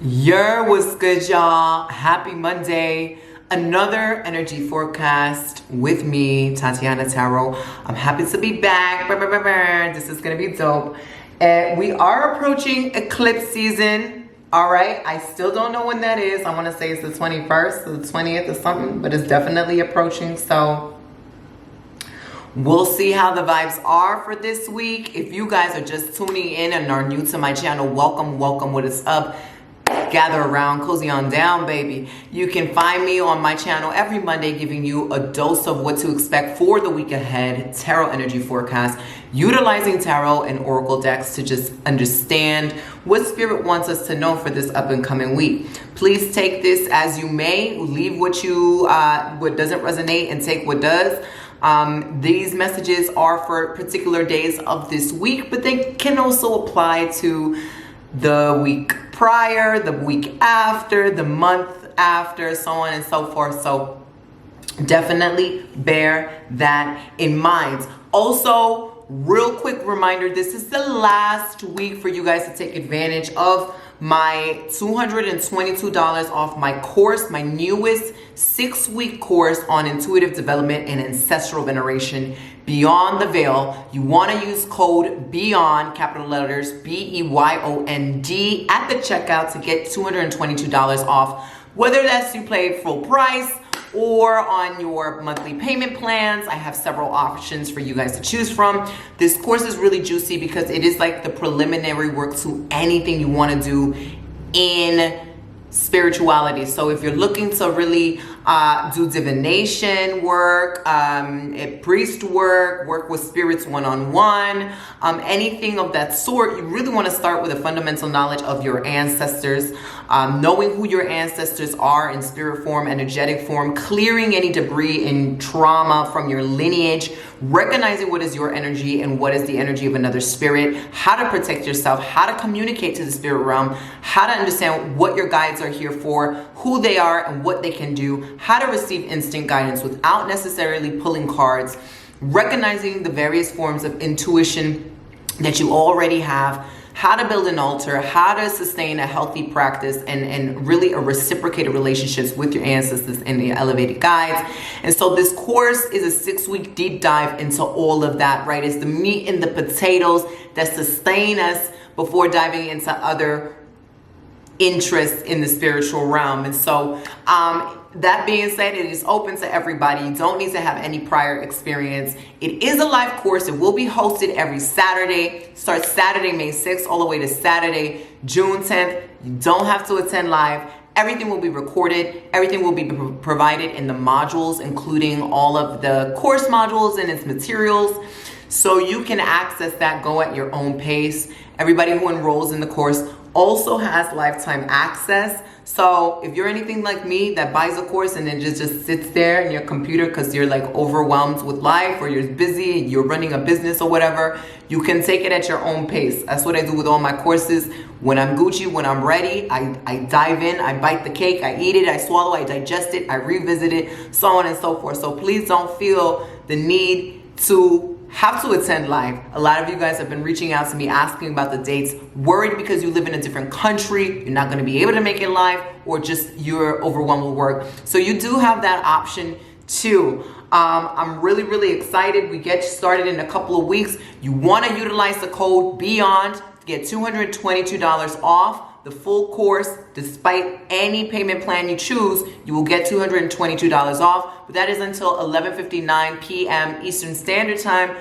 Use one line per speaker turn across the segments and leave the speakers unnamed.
What's good, y'all? Happy Monday. Another energy forecast with me, Tatianna Tarot. I'm happy to be back. This is gonna be dope. We are approaching eclipse season. All right, I still don't know when that is. I want to say it's the 21st or the 20th or something, but it's definitely approaching. So we'll see how the vibes are for this week. If you guys are just tuning in and are new to my channel, welcome. What is up? Gather around, cozy on down, baby. You can find me on my channel every Monday giving you a dose of what to expect for the week ahead, tarot energy forecast, utilizing tarot and oracle decks to just understand what spirit wants us to know for this up and coming week. Please take this as you may. Leave what doesn't resonate and take what does. These messages are for particular days of this week, but they can also apply to the week prior, the week after, the month after, so on and so forth. So definitely bear that in mind. Also, real quick reminder, this is the last week for you guys to take advantage of my $222 off my course, my newest 6-week course on intuitive development and ancestral veneration, Beyond the Veil. You want to use code BEYOND, capital letters BEYOND, at the checkout to get $222 off, whether that's you pay full price or on your monthly payment plans. I have several options for you guys to choose from. This course is really juicy because it is like the preliminary work to anything you want to do in spirituality. So if you're looking to really do divination work, priest work with spirits one-on-one, anything of that sort, you really want to start with a fundamental knowledge of your ancestors, knowing who your ancestors are in spirit form, energetic form, clearing any debris and trauma from your lineage, recognizing what is your energy and what is the energy of another spirit, how to protect yourself, how to communicate to the spirit realm, how to understand what your guides are here for, who they are and what they can do, how to receive instant guidance without necessarily pulling cards, recognizing the various forms of intuition that you already have, how to build an altar, how to sustain a healthy practice and really a reciprocated relationships with your ancestors and the elevated guides. And so this course is a 6-week deep dive into all of that, right? It's the meat and the potatoes that sustain us before diving into other interests in the spiritual realm. And so that being said, it is open to everybody. You don't need to have any prior experience. It is a live course. It will be hosted every Saturday. Starts Saturday, May 6th, all the way to Saturday, June 10th. You don't have to attend live. Everything will be recorded. Everything will be provided in the modules, including all of the course modules and its materials. So you can access that, go at your own pace. Everybody who enrolls in the course also has lifetime access. So if you're anything like me that buys a course and then just sits there in your computer because you're like overwhelmed with life or you're busy, you're running a business or whatever, you can take it at your own pace. That's what I do with all my courses. When I'm Gucci, when I'm ready, I dive in, I bite the cake, I eat it, I swallow, I digest it, I revisit it, so on and so forth. So please don't feel the need to have to attend live. A lot of you guys have been reaching out to me asking about the dates, worried because you live in a different country, you're not going to be able to make it live, or just you're overwhelmed with work. So you do have that option too. I'm really excited. We get started in a couple of weeks. You want to utilize the code BEYOND to get $222 off the full course. Despite any payment plan you choose, you will get $222 off, but that is until 11:59 p.m. Eastern Standard Time,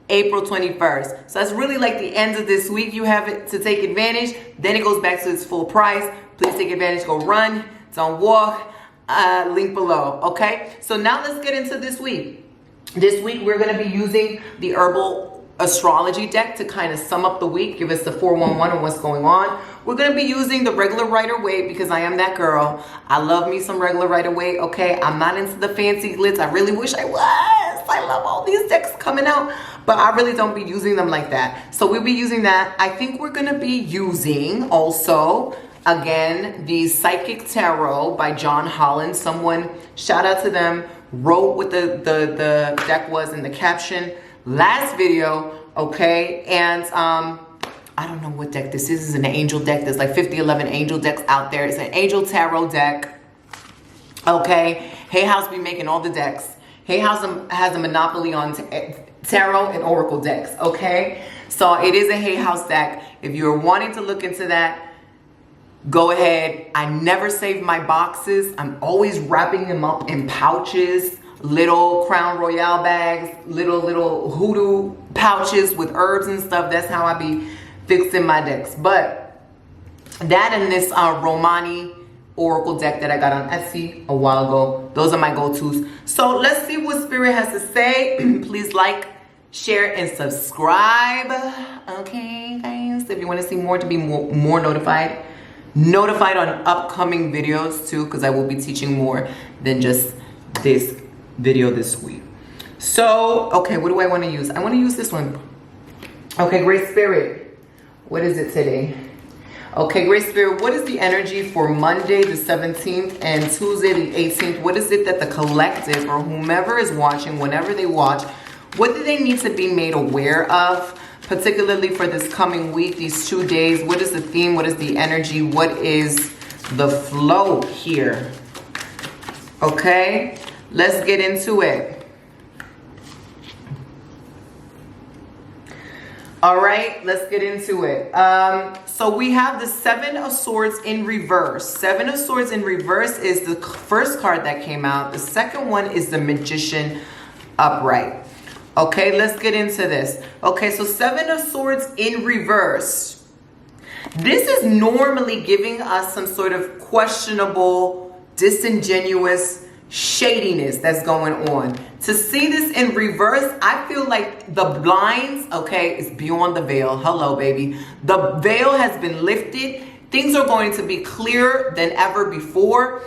April 21st. So that's really like the end of this week. You have it to take advantage. Then it goes back to its full price. Please take advantage. Go run, don't walk. Link below. Okay, so now let's get into this week. This week we're going to be using the herbal astrology deck to kind of sum up the week, give us the 411 on what's going on. We're going to be using the regular Rider-Waite because I am that girl. I love me some regular Rider-Waite, okay? I'm not into the fancy glitz. I really wish I was. I love all these decks coming out, but I really don't be using them like that. So we'll be using that. I think we're going to be using also, again, the Psychic Tarot by John Holland. Someone, shout out to them, wrote what the deck was in the caption last video, okay? And I don't know what deck this is. This is an angel deck. There's like 11 angel decks out there. It's an angel tarot deck. Okay. Hay House be making all the decks. Hay House has a monopoly on tarot and oracle decks. Okay. So it is a Hay House deck. If you're wanting to look into that, go ahead. I never save my boxes. I'm always wrapping them up in pouches, little Crown Royale bags, little hoodoo pouches with herbs and stuff. That's how I be fixing my decks. But that and this Romani oracle deck that I got on Etsy a while ago, those are my go-tos. So let's see what Spirit has to say. Please like, share, and subscribe. Okay, guys, if you want to see more, to be more notified on upcoming videos too, because I will be teaching more than just this video this week. So, okay, what do I want to use? I want to use this one. Okay, Great Spirit, what is it today? Okay, Great Spirit, what is the energy for Monday the 17th and Tuesday the 18th? What is it that the collective or whomever is watching, whenever they watch, what do they need to be made aware of, particularly for this coming week, these 2 days? What is the theme? What is the energy? What is the flow here? Okay, let's get into it. All right, let's get into it. So we have the Seven of Swords in reverse. Seven of Swords in reverse is the first card that came out. The second one is the Magician upright. Okay, let's get into this. Okay, so Seven of Swords in reverse. This is normally giving us some sort of questionable, disingenuous shadiness that's going on. To see this in reverse, I feel like the blinds, okay, is beyond the veil. Hello, baby. The veil has been lifted. Things are going to be clearer than ever before.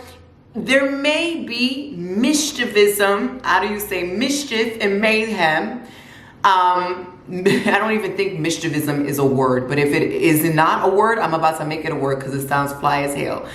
There may be mischievism. How do you say mischief and mayhem? I don't even think mischievism is a word, but if it is not a word, I'm about to make it a word because it sounds fly as hell.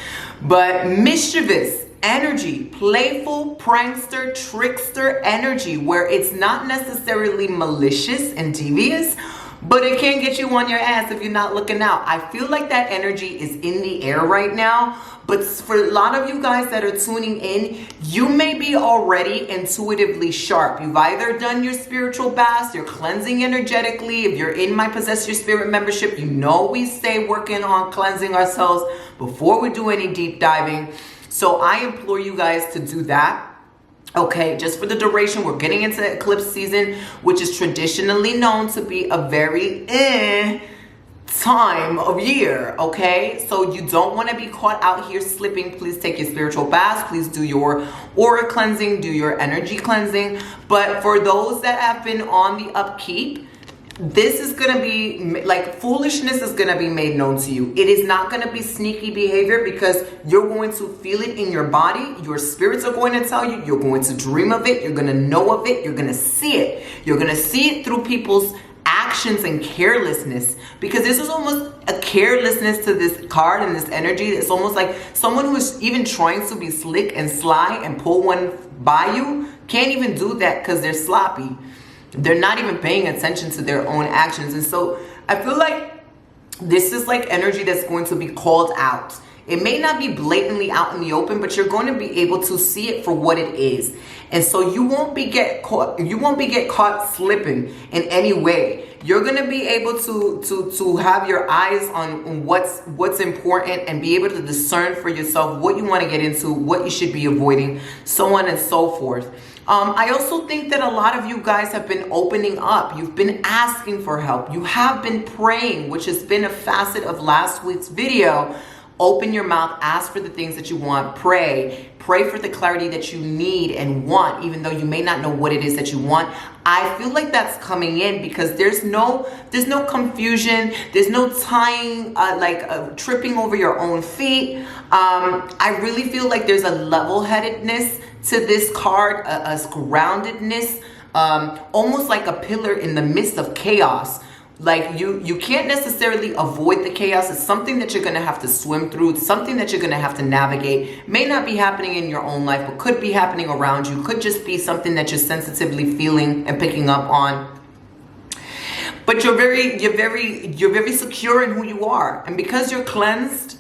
But mischievous energy, playful, prankster, trickster energy, where it's not necessarily malicious and devious, but it can get you on your ass if you're not looking out. I feel like that energy is in the air right now. But for a lot of you guys that are tuning in, you may be already intuitively sharp. You've either done your spiritual baths, you're cleansing energetically. If you're in my Possess Your Spirit membership, you know we stay working on cleansing ourselves before we do any deep diving. So I implore you guys to do that. Okay, just for the duration, we're getting into eclipse season, which is traditionally known to be a very time of year. Okay, so you don't want to be caught out here slipping. Please take your spiritual baths. Please do your aura cleansing, do your energy cleansing. But for those that have been on the upkeep, this is going to be like foolishness is going to be made known to you. It is not going to be sneaky behavior because you're going to feel it in your body. Your spirits are going to tell you. You're going to dream of it. You're going to know of it. You're going to see it. You're going to see it through people's actions and carelessness, because this is almost a carelessness to this card and this energy. It's almost like someone who is even trying to be slick and sly and pull one by you can't even do that because they're sloppy. They're not even paying attention to their own actions. And so I feel like this is like energy that's going to be called out. It may not be blatantly out in the open, but you're going to be able to see it for what it is. And so you won't be get caught slipping in any way. You're going to be able to have your eyes on what's important and be able to discern for yourself what you want to get into, what you should be avoiding, so on and so forth. I also think that a lot of you guys have been opening up. You've been asking for help. You have been praying, which has been a facet of last week's video. Open your mouth, ask for the things that you want, pray for the clarity that you need and want, even though you may not know what it is that you want. I feel like that's coming in because there's no confusion, there's no tying, tripping over your own feet. I really feel like there's a level-headedness to this card, a groundedness, almost like a pillar in the midst of chaos. Like you can't necessarily avoid the chaos. It's something that you're going to have to swim through. It's something that you're going to have to navigate. May not be happening in your own life, but could be happening around you. Could just be something that you're sensitively feeling and picking up on. But you're very secure in who you are. And because you're cleansed,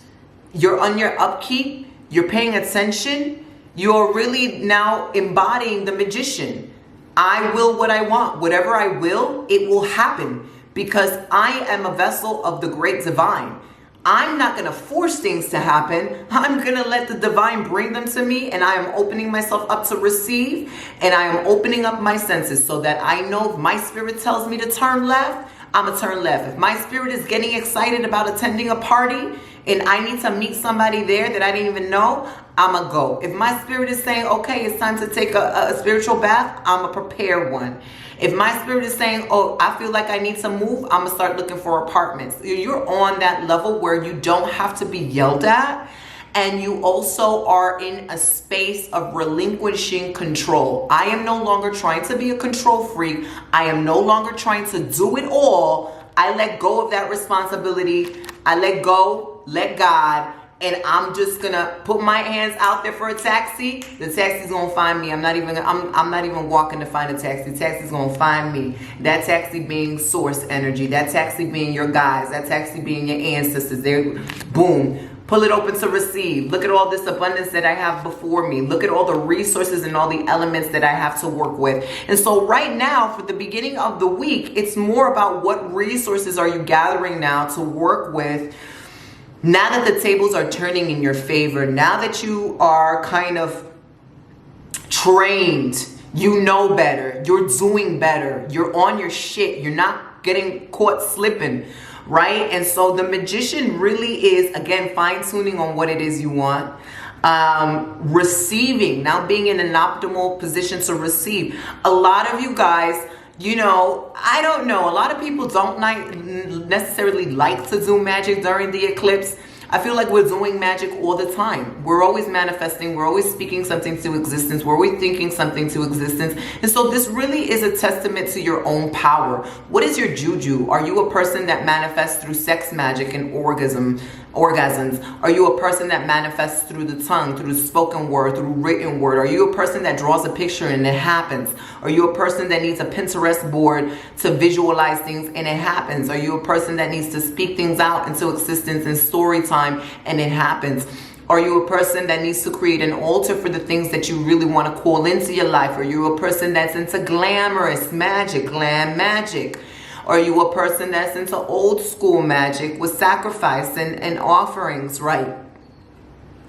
you're on your upkeep, you're paying attention, you're really now embodying the magician. I will what I want. Whatever I will, it will happen. Because I am a vessel of the great divine. I'm not going to force things to happen. I'm going to let the divine bring them to me, and I am opening myself up to receive, and I am opening up my senses so that I know if my spirit tells me to turn left, I'm going to turn left. If my spirit is getting excited about attending a party and I need to meet somebody there that I didn't even know, I'm going to go. If my spirit is saying, okay, it's time to take a spiritual bath, I'm going to prepare one. If my spirit is saying, oh, I feel like I need to move, I'm going to start looking for apartments. You're on that level where you don't have to be yelled at. And you also are in a space of relinquishing control. I am no longer trying to be a control freak. I am no longer trying to do it all. I let go of that responsibility. I let go, let God. And I'm just gonna put my hands out there for a taxi. The taxi's gonna find me. I'm not even walking to find a taxi. The taxi's gonna find me. That taxi being source energy. That taxi being your guides. That taxi being your ancestors. There, boom. Pull it open to receive. Look at all this abundance that I have before me. Look at all the resources and all the elements that I have to work with. And so right now, for the beginning of the week, it's more about what resources are you gathering now to work with. Now that the tables are turning in your favor, now that you are kind of trained, you know better, you're doing better, you're on your shit, you're not getting caught slipping, right? And so the magician really is, again, fine-tuning on what it is you want. Receiving, now being in an optimal position to receive. A lot of you guys, you know, I don't know. A lot of people don't necessarily like to do magic during the eclipse. I feel like we're doing magic all the time. We're always manifesting. We're always speaking something to existence. We're always thinking something to existence. And so this really is a testament to your own power. What is your juju? Are you a person that manifests through sex magic and orgasms? Are you a person that manifests through the tongue, through the spoken word, through written word? Are you a person that draws a picture and it happens? Are you a person that needs a Pinterest board to visualize things and it happens? Are you a person that needs to speak things out into existence in story time and it happens? Are you a person that needs to create an altar for the things that you really want to call into your life? Are you a person that's into glamorous magic, glam magic? Are you a person that's into old school magic with sacrifice and offerings, right?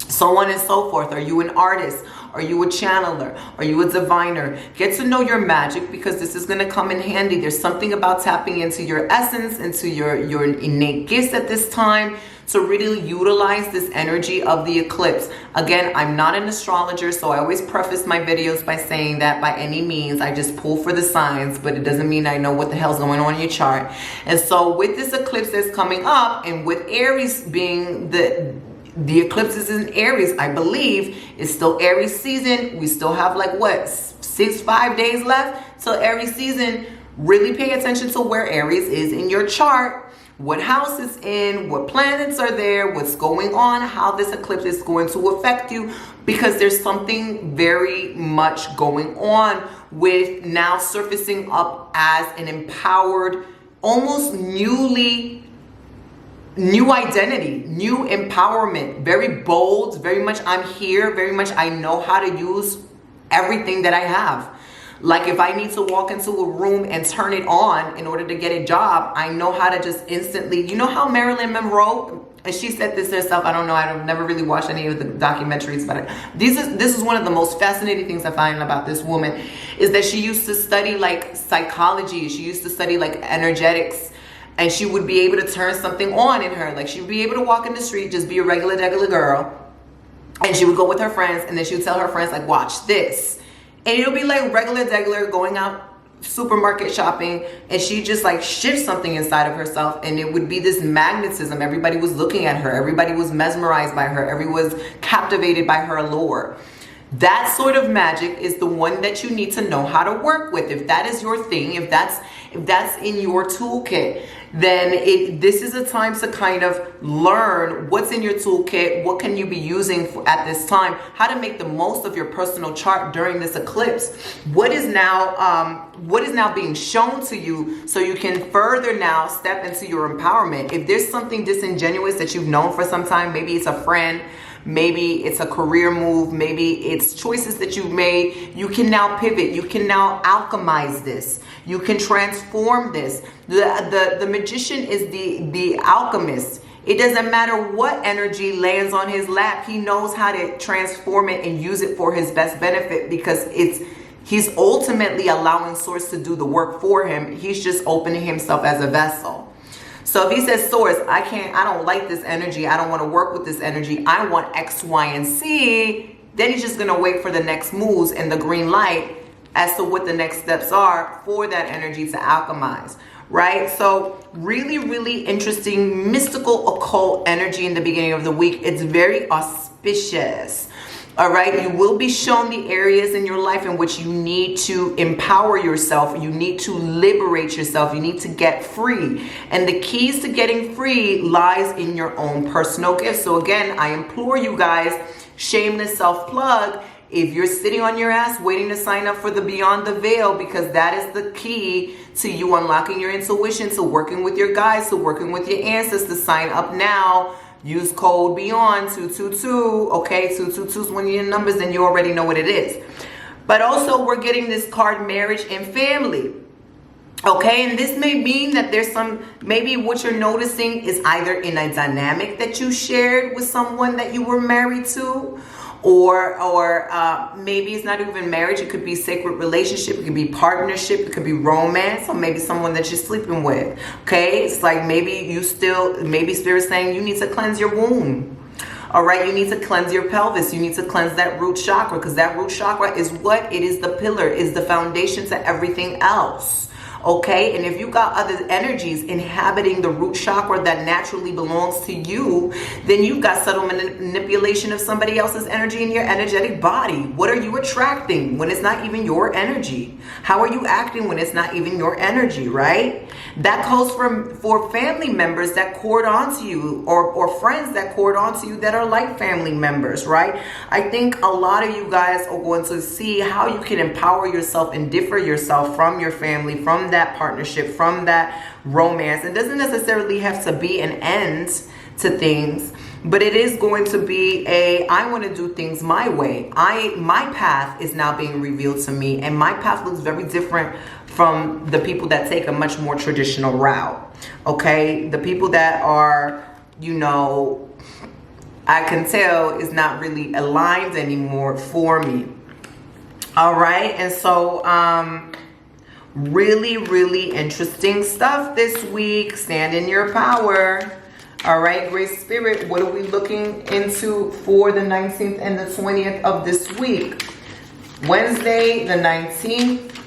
So on and so forth. Are you an artist? Are you a channeler? Are you a diviner? Get to know your magic, because this is going to come in handy. There's something about tapping into your essence, into your innate gifts at this time, to really utilize this energy of the eclipse. Again, I'm not an astrologer, so I always preface my videos by saying that by any means, I just pull for the signs, but it doesn't mean I know what the hell's going on in your chart. And so with this eclipse that's coming up, and with Aries being the eclipse is in Aries, I believe it's still Aries season. We still have like what, 5 days left till Aries season. Really pay attention to where Aries is in your chart, what house it's in, what planets are there, what's going on, how this eclipse is going to affect you, because there's something very much going on with now surfacing up as an empowered, almost new identity, new empowerment, very bold, very much I'm here, very much I know how to use everything that I have. Like if I need to walk into a room and turn it on in order to get a job, I know how to just instantly, you know how Marilyn Monroe, and she said this herself, I don't know, I've never really watched any of the documentaries, but this is one of the most fascinating things I find about this woman, is that she used to study like psychology, she used to study like energetics, and she would be able to turn something on in her. Like she would be able to walk in the street, just be a regular girl, and she would go with her friends, and then she would tell her friends like, watch this. And it'll be like regular going out supermarket shopping, and she just like shifts something inside of herself, and it would be this magnetism. Everybody was looking at her. Everybody was mesmerized by her. Everyone was captivated by her allure. That sort of magic is the one that you need to know how to work with. If that is your thing, if that's in your toolkit, then this is a time to kind of learn what's in your toolkit, what can you be using at this time, how to make the most of your personal chart during this eclipse, what is now being shown to you, so you can further now step into your empowerment. If there's something disingenuous that you've known for some time, maybe it's a friend, maybe it's a career move, maybe it's choices that you've made, you can now pivot, you can now alchemize this, you can transform this. The magician is the alchemist. It doesn't matter what energy lands on his lap, he knows how to transform it and use it for his best benefit, because he's ultimately allowing source to do the work for him. He's just opening himself as a vessel. So if he says, source, I don't like this energy, I don't want to work with this energy, I want X, Y, and Z, then he's just going to wait for the next moves and the green light as to what the next steps are for that energy to alchemize, right? So really, really interesting mystical occult energy in the beginning of the week. It's very auspicious. All right, you will be shown the areas in your life in which you need to empower yourself. You need to liberate yourself. You need to get free. And the keys to getting free lies in your own personal gifts. So again, I implore you guys, shameless self-plug, if you're sitting on your ass waiting to sign up for the Beyond the Veil, because that is the key to you unlocking your intuition, to working with your guides, to working with your ancestors, sign up now. Use code BEYOND 222. Okay, 222 is one of your numbers, and you already know what it is. But also, we're getting this card, marriage and family. Okay, and this may mean that there's maybe what you're noticing is either in a dynamic that you shared with someone that you were married to, or maybe it's not even marriage. It could be sacred relationship, it could be partnership, it could be romance, or maybe someone that you're sleeping with. Okay, it's like maybe Spirit's saying you need to cleanse your womb. All right, you need to cleanse your pelvis, you need to cleanse that root chakra, because that root chakra is what? It is the pillar, is the foundation to everything else. Okay, and if you got other energies inhabiting the root chakra that naturally belongs to you, then you've got subtle manipulation of somebody else's energy in your energetic body. What are you attracting when it's not even your energy? How are you acting when it's not even your energy, right? That goes for family members that cord onto you, or friends that cord onto you that are like family members, right? I think a lot of you guys are going to see how you can empower yourself and differ yourself from your family, from that partnership, from that romance. It doesn't necessarily have to be an end to things, but it is going to be I want to do things my way. My path is now being revealed to me, and my path looks very different from the people that take a much more traditional route. Okay, the people that are, I can tell is not really aligned anymore for me. All right, and so really, really interesting stuff this week. Stand in your power. All right, Great Spirit, what are we looking into for the 19th and the 20th of this week? Wednesday, the 19th.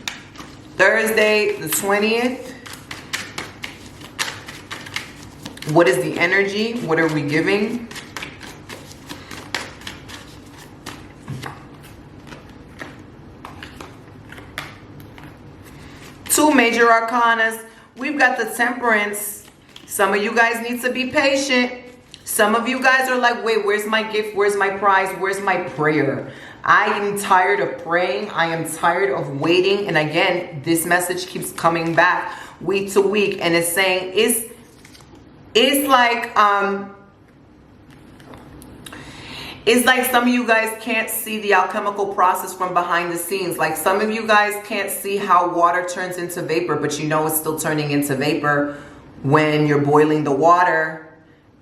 Thursday, the 20th. What is the energy? What are we giving? Two major arcanas. We've got the Temperance. Some of you guys need to be patient. Some of you guys are like, wait, where's my gift? Where's my prize? Where's my prayer? I am tired of praying. I am tired of waiting. And again, this message keeps coming back week to week. And it's saying, it's like some of you guys can't see the alchemical process from behind the scenes. Like some of you guys can't see how water turns into vapor, but you know it's still turning into vapor when you're boiling the water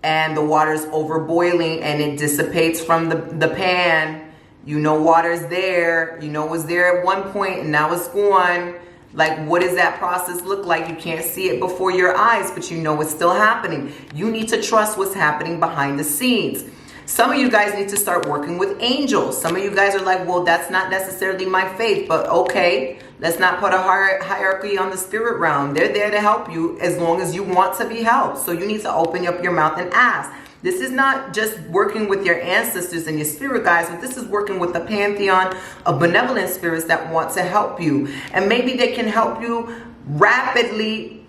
and the water's over boiling and it dissipates from the pan. You know water's there. You know it was there at one point and now it's gone. Like, what does that process look like? You can't see it before your eyes, but you know it's still happening. You need to trust what's happening behind the scenes. Some of you guys need to start working with angels. Some of you guys are like, well, that's not necessarily my faith, but okay, let's not put a hierarchy on the spirit realm. They're there to help you as long as you want to be helped. So you need to open up your mouth and ask. This is not just working with your ancestors and your spirit guides, but this is working with the pantheon of benevolent spirits that want to help you. And maybe they can help you rapidly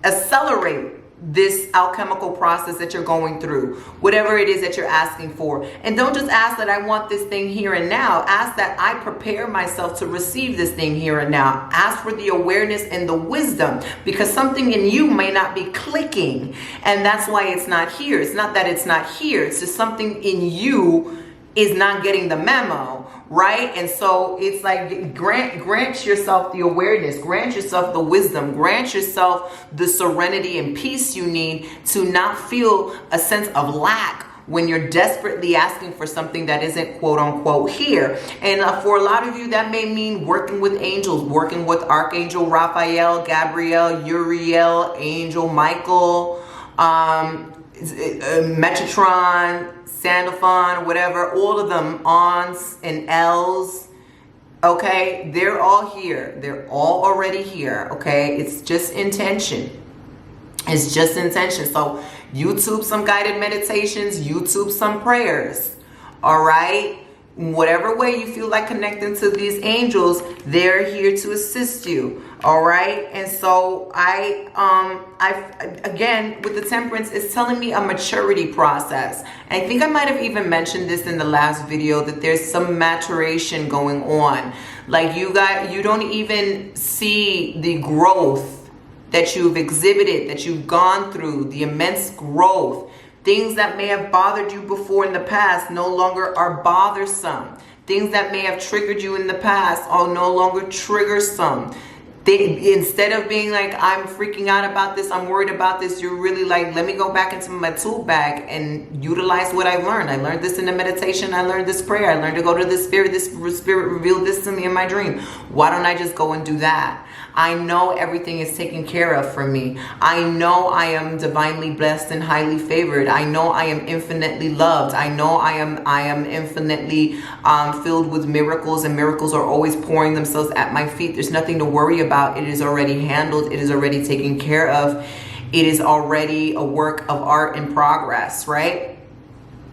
accelerate this alchemical process that you're going through, whatever it is that you're asking for. And don't just ask that I want this thing here and now. Ask that I prepare myself to receive this thing here and now. Ask for the awareness and the wisdom, because something in you may not be clicking, and that's why it's not here. It's not that it's not here, it's just something in you is not getting the memo, right? And so it's like grant yourself the awareness, grant yourself the wisdom, grant yourself the serenity and peace you need to not feel a sense of lack when you're desperately asking for something that isn't quote unquote here. And for a lot of you, that may mean working with angels, working with Archangel Raphael, Gabriel, Uriel, Angel Michael, Metatron, Sandalphon, whatever, all of them, Ons and Els, okay? They're all here. They're all already here, okay? It's just intention. It's just intention. So YouTube some guided meditations, YouTube some prayers, all right? Whatever way you feel like connecting to these angels, they're here to assist you, all right? And so I again, with the Temperance, it's telling me a maturity process. And I think I might have even mentioned this in the last video, that there's some maturation going on. Like you don't even see the growth that you've exhibited, that you've gone through, the immense growth. Things that may have bothered you before in the past no longer are bothersome. Things that may have triggered you in the past are no longer triggersome. Instead of being like, I'm freaking out about this, I'm worried about this, you're really like, let me go back into my tool bag and utilize what I learned. I learned this in the meditation. I learned this prayer. I learned to go to the Spirit. This Spirit revealed this to me in my dream. Why don't I just go and do that? I know everything is taken care of for me. I know I am divinely blessed and highly favored. I know I am infinitely loved. I know I am infinitely filled with miracles, and miracles are always pouring themselves at my feet. There's nothing to worry about. It is already handled. It is already taken care of. It is already a work of art in progress, right?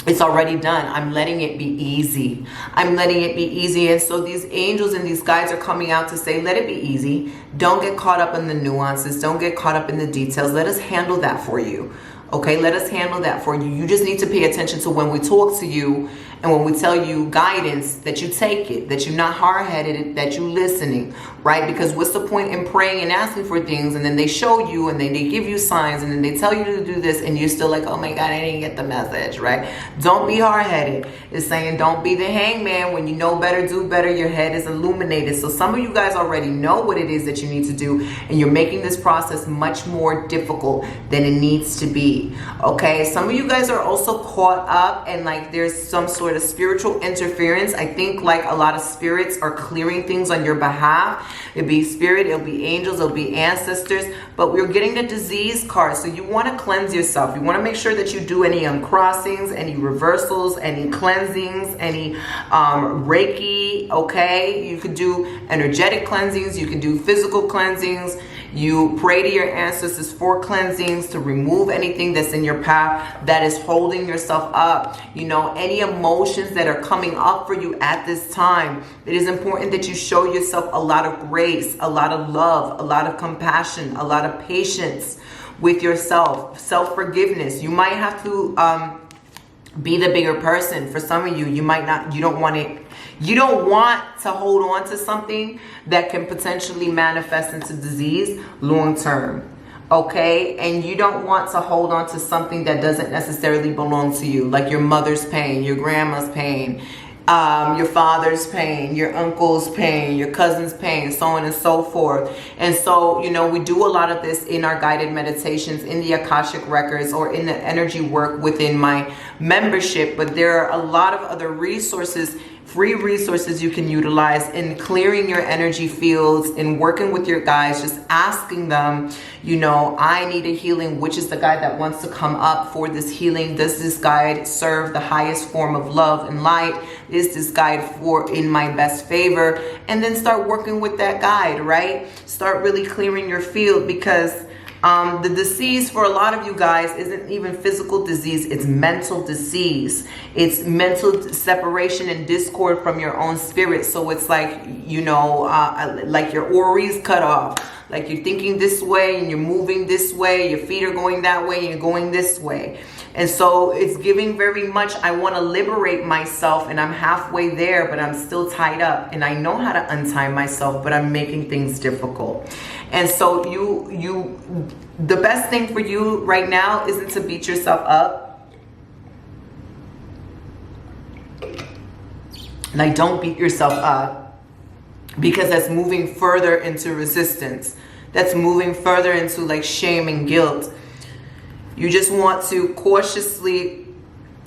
It's already done. I'm letting it be easy. I'm letting it be easy. And so these angels and these guides are coming out to say, let it be easy. Don't get caught up in the nuances. Don't get caught up in the details. Let us handle that for you. Okay, let us handle that for you. You just need to pay attention to when we talk to you and when we tell you guidance, that you take it, that you're not hard-headed, that you're listening, right? Because what's the point in praying and asking for things, and then they show you and then they give you signs and then they tell you to do this and you're still like, oh my God, I didn't get the message, right? Don't be hard-headed. It's saying don't be the hangman. When you know better, do better. Your head is illuminated. So some of you guys already know what it is that you need to do, and you're making this process much more difficult than it needs to be. Okay, some of you guys are also caught up and like there's some sort of spiritual interference. I think like a lot of spirits are clearing things on your behalf. It'll be spirit, it'll be angels, it'll be ancestors, but we're getting the disease card. So you want to cleanse yourself. You want to make sure that you do any uncrossings, any reversals, any cleansings, any Reiki, okay? You could do energetic cleansings, you can do physical cleansings. You pray to your ancestors for cleansings to remove anything that's in your path that is holding yourself up. You know, any emotions that are coming up for you at this time, it is important that you show yourself a lot of grace, a lot of love, a lot of compassion, a lot of patience with yourself, self-forgiveness. You might have to be the bigger person. For some of you, you might not, you don't want to hold on to something that can potentially manifest into disease long term. Okay, and you don't want to hold on to something that doesn't necessarily belong to you, like your mother's pain, your grandma's pain, your father's pain, your uncle's pain, your cousin's pain, so on and so forth. And so, you know, we do a lot of this in our guided meditations, in the Akashic records, or in the energy work within my membership. But there are a lot of other resources, free resources you can utilize in clearing your energy fields, in working with your guides, just asking them, you know, I need a healing. Which is the guide that wants to come up for this healing? Does this guide serve the highest form of love and light? Is this guide for in my best favor? And then start working with that guide, right? Start really clearing your field, because The disease for a lot of you guys isn't even physical disease, it's mental disease. It's mental separation and discord from your own spirit. So it's like, you know, like your aura's cut off. Like you're thinking this way and you're moving this way, your feet are going that way and you're going this way. And so it's giving very much, I want to liberate myself and I'm halfway there, but I'm still tied up. And I know how to untie myself, but I'm making things difficult. And so the best thing for you right now isn't to beat yourself up. Like, don't beat yourself up, because that's moving further into resistance. That's moving further into like shame and guilt. You just want to cautiously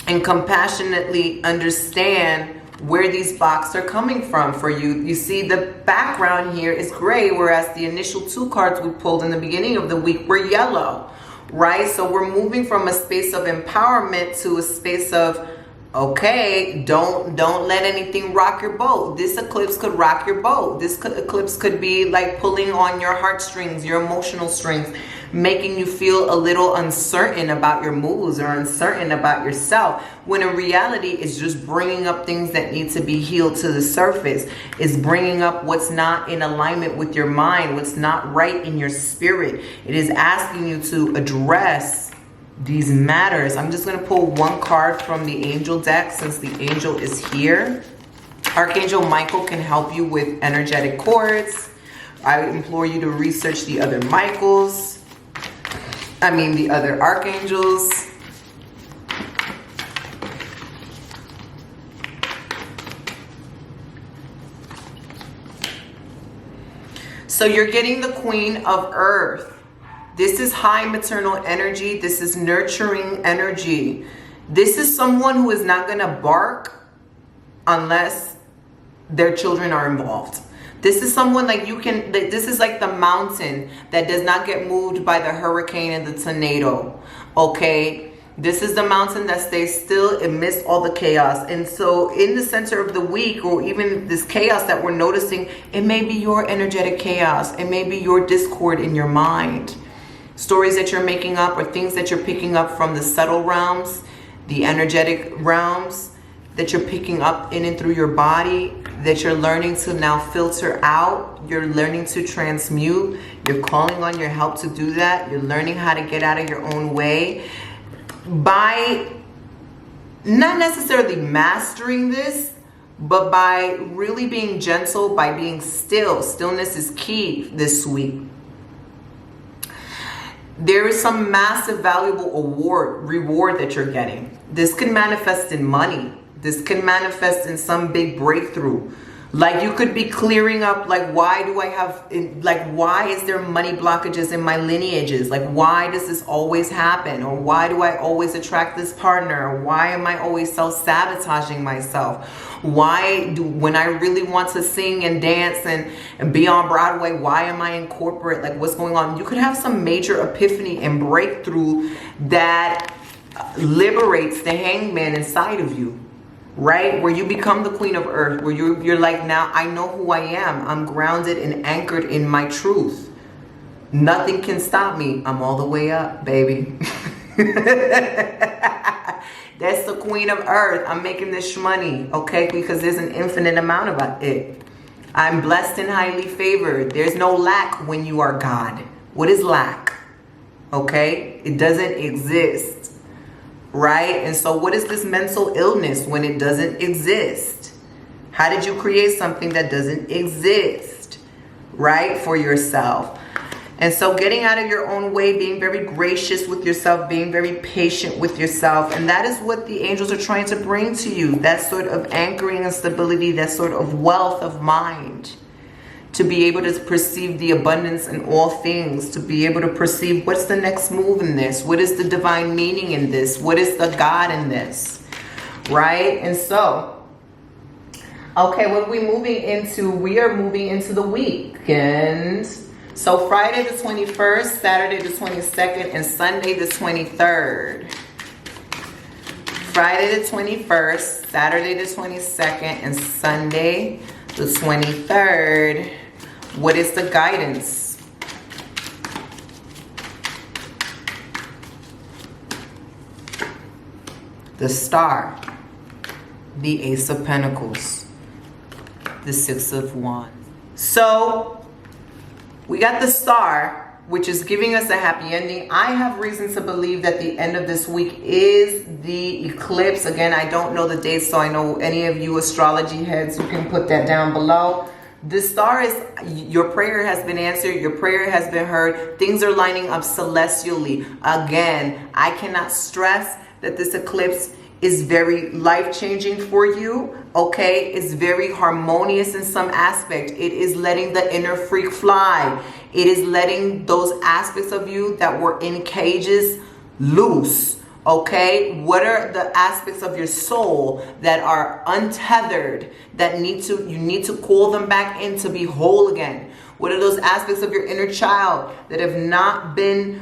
and compassionately understand where these blocks are coming from for you. You see the background here is gray, whereas the initial 2 cards we pulled in the beginning of the week were yellow, right? So we're moving from a space of empowerment to a space of, okay, don't let anything rock your boat. This eclipse could rock your boat. This eclipse could be like pulling on your heartstrings, your emotional strings, making you feel a little uncertain about your moves or uncertain about yourself, when in reality it's just bringing up things that need to be healed to the surface. It's bringing up what's not in alignment with your mind, what's not right in your spirit. It is asking you to address these matters. I'm just going to pull 1 card from the angel deck since the angel is here. Archangel Michael can help you with energetic cords. I implore you to research the other Michaels. The other archangels. So you're getting the Queen of Earth. This is high maternal energy. This is nurturing energy. This is someone who is not going to bark unless their children are involved. This is someone like this is like the mountain that does not get moved by the hurricane and the tornado, okay? This is the mountain that stays still amidst all the chaos. And so in the center of the week, or even this chaos that we're noticing, it may be your energetic chaos. It may be your discord in your mind. Stories that you're making up or things that you're picking up from the subtle realms, the energetic realms that you're picking up in and through your body, that you're learning to now filter out. You're learning to transmute. You're calling on your help to do that. You're learning how to get out of your own way by not necessarily mastering this, but by really being gentle, by being still. Stillness is key this week. There is some massive valuable reward that you're getting. This can manifest in money. This can manifest in some big breakthrough. Like you could be clearing up, like, why is there money blockages in my lineages? Like, why does this always happen? Or why do I always attract this partner? Or why am I always self-sabotaging myself? When I really want to sing and dance and be on Broadway, why am I in corporate? Like, what's going on? You could have some major epiphany and breakthrough that liberates the hangman inside of you. Right? Where you become the Queen of Earth, where you're like, now I know who I am. I'm grounded and anchored in my truth. Nothing can stop me. I'm all the way up, baby. That's the Queen of Earth. I'm making this money, okay? Because there's an infinite amount of it. I'm blessed and highly favored. There's no lack when you are God. What is lack? Okay? It doesn't exist. Right? And so what is this mental illness when it doesn't exist? How did you create something that doesn't exist, right, for yourself? And so getting out of your own way, being very gracious with yourself, being very patient with yourself. And that is what the angels are trying to bring to you. That sort of anchoring and stability, that sort of wealth of mind. To be able to perceive the abundance in all things, to be able to perceive what's the next move in this, what is the divine meaning in this, what is the God in this, right? And so, okay, what are we moving into? We are moving into the weekend. So Friday the 21st, Saturday the 22nd, and Sunday the 23rd. Friday the 21st, Saturday the 22nd, and Sunday the 23rd. What is the guidance? the Star, the Ace of Pentacles, the Six of Wands. So we got the Star, which is giving us a happy ending. I have reason to believe that the end of this week is the eclipse. Again, I don't know the date, so I know any of you astrology heads, you can put that down below. The Star is, your prayer has been answered. Your prayer has been heard. Things are lining up celestially. Again, I cannot stress that this eclipse is very life-changing for you, okay? It's very harmonious in some aspect. It is letting the inner freak fly. It is letting those aspects of you that were in cages loose, okay? What are the aspects of your soul that are untethered, that you need to call them back in to be whole again? What are those aspects of your inner child that have not been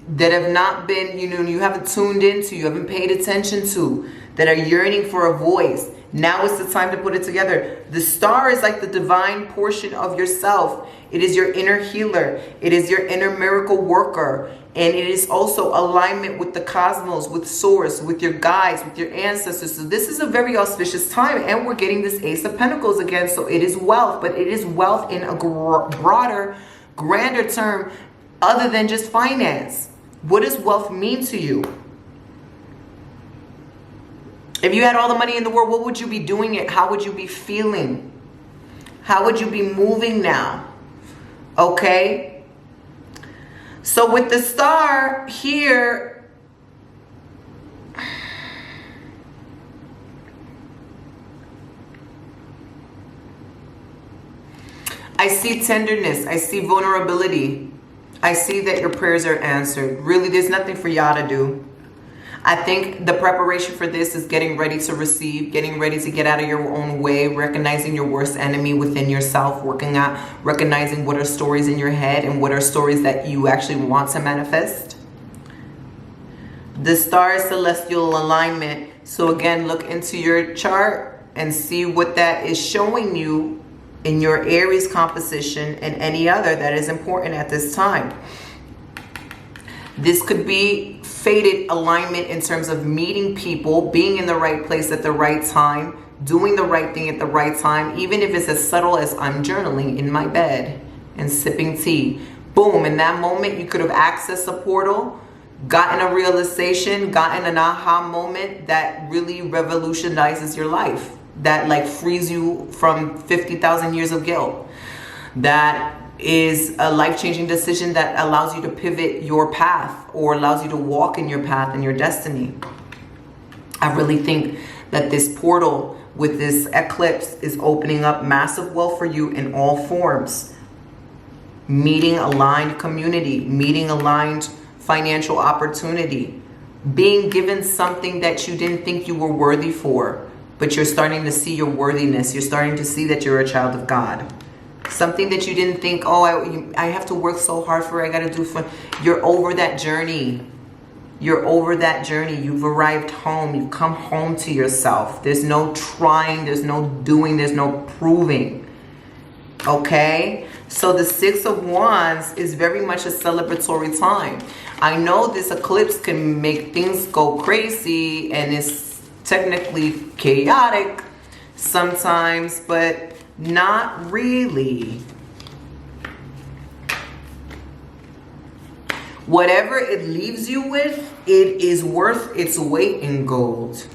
you haven't tuned into, you haven't paid attention to, that are yearning for a voice? Now is the time to put it together. The Star is like the divine portion of yourself. It is your inner healer. It is your inner miracle worker. And it is also alignment with the cosmos, with source, with your guides, with your ancestors. So this is a very auspicious time. And we're getting this Ace of Pentacles again. So it is wealth, but it is wealth in a broader, grander term other than just finance. What does wealth mean to you? If you had all the money in the world, what would you be doing it? How would you be feeling? How would you be moving now? Okay? So with the Star here, I see tenderness. I see vulnerability. I see that your prayers are answered. Really, there's nothing for y'all to do. I think the preparation for this is getting ready to receive, getting ready to get out of your own way, recognizing your worst enemy within yourself, recognizing what are stories in your head and what are stories that you actually want to manifest. The Star is celestial alignment. So again, look into your chart and see what that is showing you in your Aries composition and any other that is important at this time. This could be fated alignment in terms of meeting people, being in the right place at the right time, doing the right thing at the right time, even if it's as subtle as I'm journaling in my bed and sipping tea. Boom, in that moment you could have accessed a portal, gotten a realization, gotten an aha moment that really revolutionizes your life, that like frees you from 50,000 years of guilt. That is a life-changing decision that allows you to pivot your path or allows you to walk in your path and your destiny. I really think that this portal with this eclipse is opening up massive wealth for you in all forms. Meeting aligned community, meeting aligned financial opportunity, being given something that you didn't think you were worthy for, but you're starting to see your worthiness. You're starting to see that you're a child of God. Something that you didn't think, oh, I have to work so hard for it, I got to do for. You're over that journey. You're over that journey. You've arrived home. You've come home to yourself. There's no trying. There's no doing. There's no proving. Okay? So the Six of Wands is very much a celebratory time. I know this eclipse can make things go crazy and it's technically chaotic sometimes, but not really. Whatever it leaves you with, it is worth its weight in gold.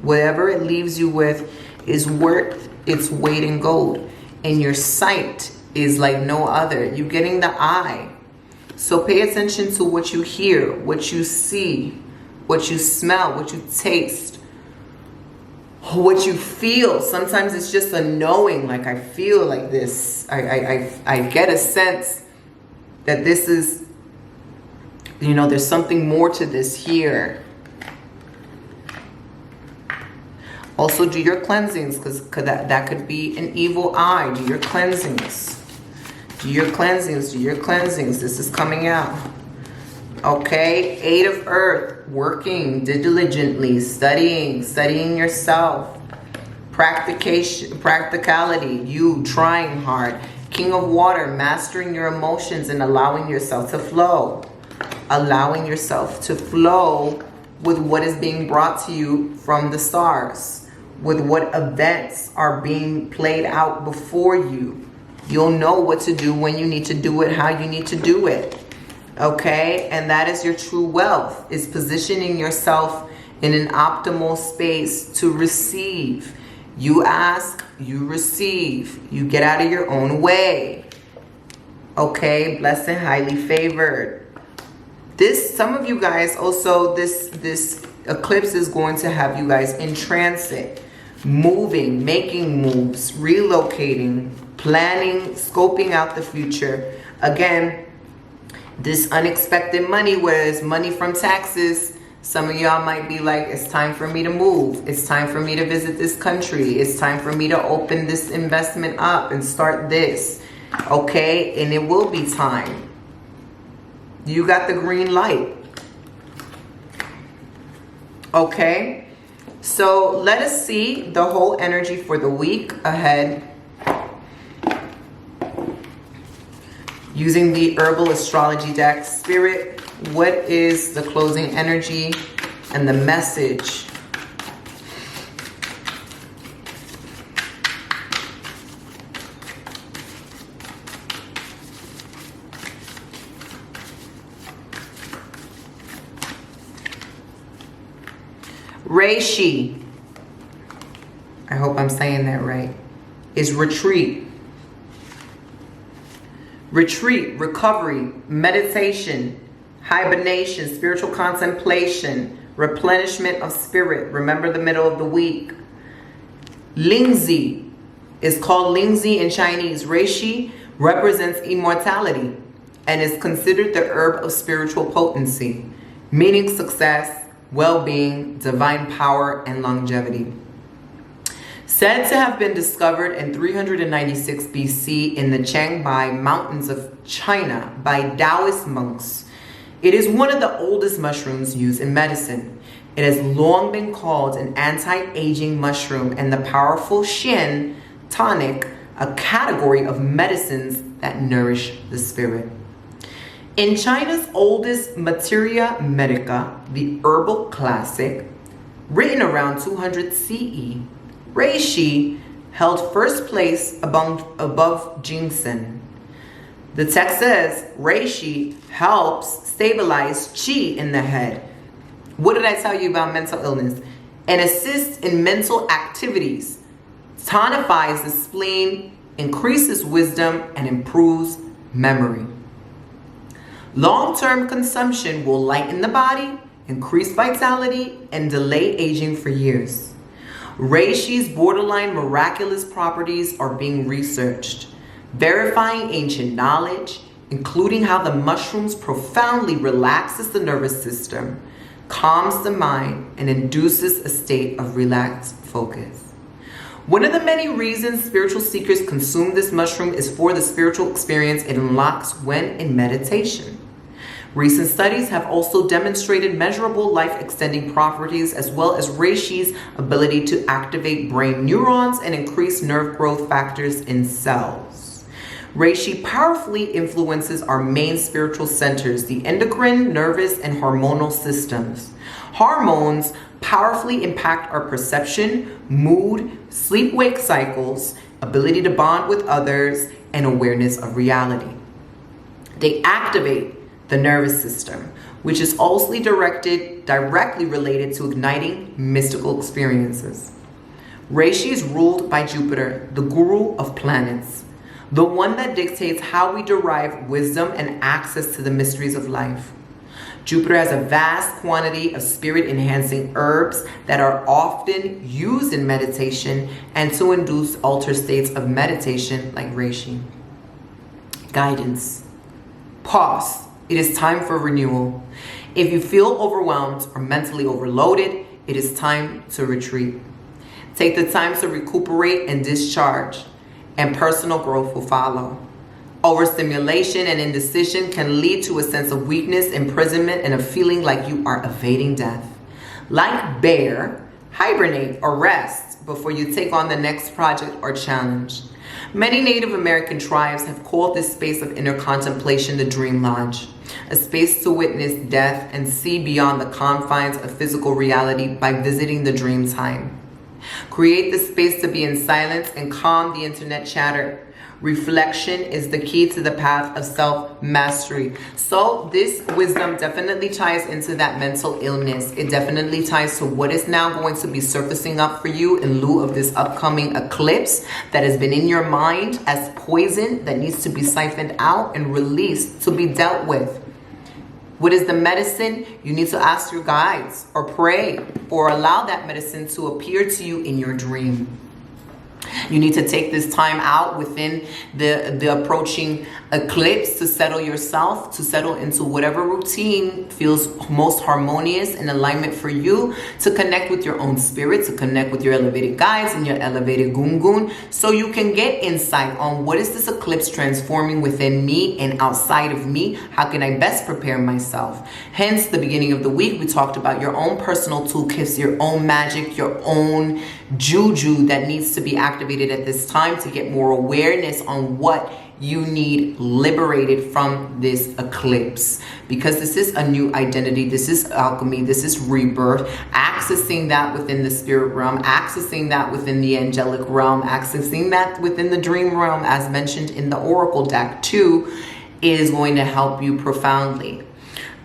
Whatever it leaves you with is worth its weight in gold. And your sight is like no other. You're getting the eye. So pay attention to what you hear, what you see, what you smell, what you taste, what you feel. Sometimes it's just a knowing, like I feel like this. I get a sense that this is, you know, there's something more to this here. Also do your cleansings, because that could be an evil eye. Do your cleansings. Do your cleansings. Do your cleansings. This is coming out. Okay, Eight of Earth, working diligently, studying yourself, practicality, you trying hard. King of Water, mastering your emotions and allowing yourself to flow. Allowing yourself to flow with what is being brought to you from the stars, with what events are being played out before you. You'll know what to do, when you need to do it, how you need to do it. Okay? And that is your true wealth, is positioning yourself in an optimal space to receive. You ask, you receive. You get out of your own way. Okay? Blessed and highly favored. Some of you guys also, this eclipse is going to have you guys in transit, moving, making moves, relocating, planning, scoping out the future. Again, this unexpected money, whether it's money from taxes, some of y'all might be like, it's time for me to move. It's time for me to visit this country. It's time for me to open this investment up and start this. Okay? And it will be time. You got the green light. Okay? So let us see the whole energy for the week ahead using the herbal astrology deck. Spirit, what is the closing energy and the message? Reishi, I hope I'm saying that right, is retreat. Retreat, recovery, meditation, hibernation, spiritual contemplation, replenishment of spirit. Remember the middle of the week. Lingzi is called Lingzi in Chinese. Reishi represents immortality and is considered the herb of spiritual potency, meaning success, well-being, divine power, and longevity. Said to have been discovered in 396 BC in the Bbys mountains of China by Taoist monks. It is one of the oldest mushrooms used in medicine. It has long been called an anti-aging mushroom and the powerful Shin tonic, a category of medicines that nourish the spirit. In China's oldest Materia Medica, the herbal classic, written around 200 CE, reishi held first place above ginseng. The text says reishi helps stabilize qi in the head. What did I tell you about mental illness? And assists in mental activities, tonifies the spleen, increases wisdom, and improves memory. Long-term consumption will lighten the body, increase vitality, and delay aging for years. Reishi's borderline miraculous properties are being researched, verifying ancient knowledge, including how the mushrooms profoundly relaxes the nervous system, calms the mind, and induces a state of relaxed focus. One of the many reasons spiritual seekers consume this mushroom is for the spiritual experience it unlocks when in meditation. Recent studies have also demonstrated measurable life-extending properties, as well as reishi's ability to activate brain neurons and increase nerve growth factors in cells. Reishi powerfully influences our main spiritual centers, the endocrine, nervous, and hormonal systems. Hormones powerfully impact our perception, mood, sleep-wake cycles, ability to bond with others, and awareness of reality. They activate the nervous system, which is also directly related to igniting mystical experiences. Reishi is ruled by Jupiter, the guru of planets, the one that dictates how we derive wisdom and access to the mysteries of life. Jupiter has a vast quantity of spirit-enhancing herbs that are often used in meditation and to induce altered states of meditation like reishi. Guidance. Pause. It is time for renewal. If you feel overwhelmed or mentally overloaded, it is time to retreat. Take the time to recuperate and discharge, and personal growth will follow. Overstimulation and indecision can lead to a sense of weakness, imprisonment, and a feeling like you are evading death. Like bear, hibernate or rest before you take on the next project or challenge. Many Native American tribes have called this space of inner contemplation the Dream Lodge, a space to witness death and see beyond the confines of physical reality by visiting the dream time. Create the space to be in silence and calm the internet chatter. Reflection is the key to the path of self-mastery. So this wisdom definitely ties into that mental illness. It definitely ties to what is now going to be surfacing up for you in lieu of this upcoming eclipse that has been in your mind as poison that needs to be siphoned out and released to be dealt with. What is the medicine? You need to ask your guides or pray or allow that medicine to appear to you in your dream. You need to take this time out within the approaching eclipse to settle yourself, to settle into whatever routine feels most harmonious in alignment for you, to connect with your own spirit, to connect with your elevated guides and your elevated gungun, so you can get insight on what is this eclipse transforming within me and outside of me. How can I best prepare myself? Hence, the beginning of the week, we talked about your own personal toolkits, your own magic, your own juju that needs to be activated at this time to get more awareness on what you need liberated from this eclipse, because this is a new identity, this is alchemy, this is rebirth, accessing that within the spirit realm, accessing that within the angelic realm, accessing that within the dream realm, as mentioned in the oracle deck too, is going to help you profoundly.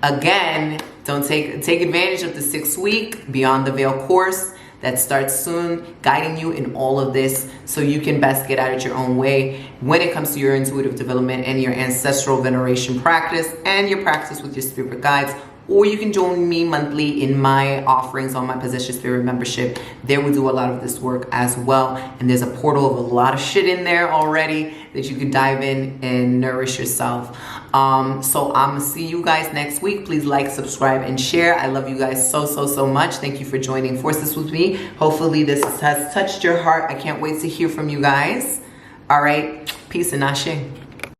Again, don't take advantage of the 6-week Beyond the Veil course that starts soon, guiding you in all of this so you can best get at it your own way when it comes to your intuitive development and your ancestral veneration practice and your practice with your spirit guides. Or you can join me monthly in my offerings on my Possession Spirit membership. There we do a lot of this work as well. And there's a portal of a lot of shit in there already that you can dive in and nourish yourself. So I'm gonna see you guys next week. Please like, subscribe, and share. I love you guys so much. Thank you for joining forces with me. Hopefully this has touched your heart. I can't wait to hear from you guys. All right, peace and ashe.